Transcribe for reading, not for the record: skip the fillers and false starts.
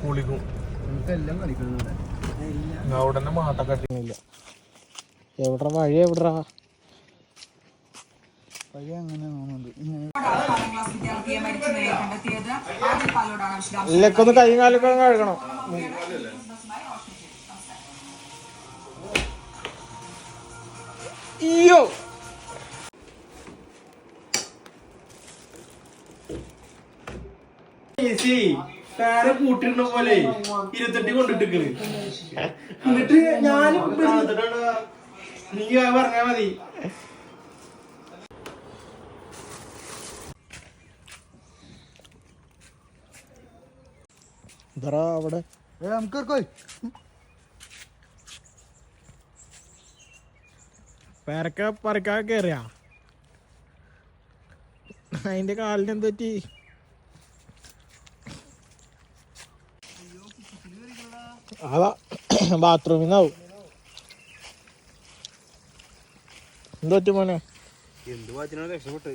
കുളിക്കും അവിടെ തന്നെ മാട്ടൊക്കെ അടിക്കുന്നില്ല. എവിടെ വഴി എവിടാ വഴി അങ്ങനെ ഇല്ലൊക്കെ കൈ കാലൊക്കെ കഴുകണം. അയ്യോ കൂട്ടിരുന്ന പോലെ 28 കൊണ്ടിട്ട് എന്നിട്ട് ഞാൻ നീ പറഞ്ഞാ മതി. അവിടെ പേരക്ക പറിക്കാ കേറിയ അതിന്റെ കാലിന് എന്തൊറ്റി? അതാ ബാത്റൂമിന്നാവും. എന്തൊറ്റ മോനെ എന്ത് രക്ഷപ്പെട്ട്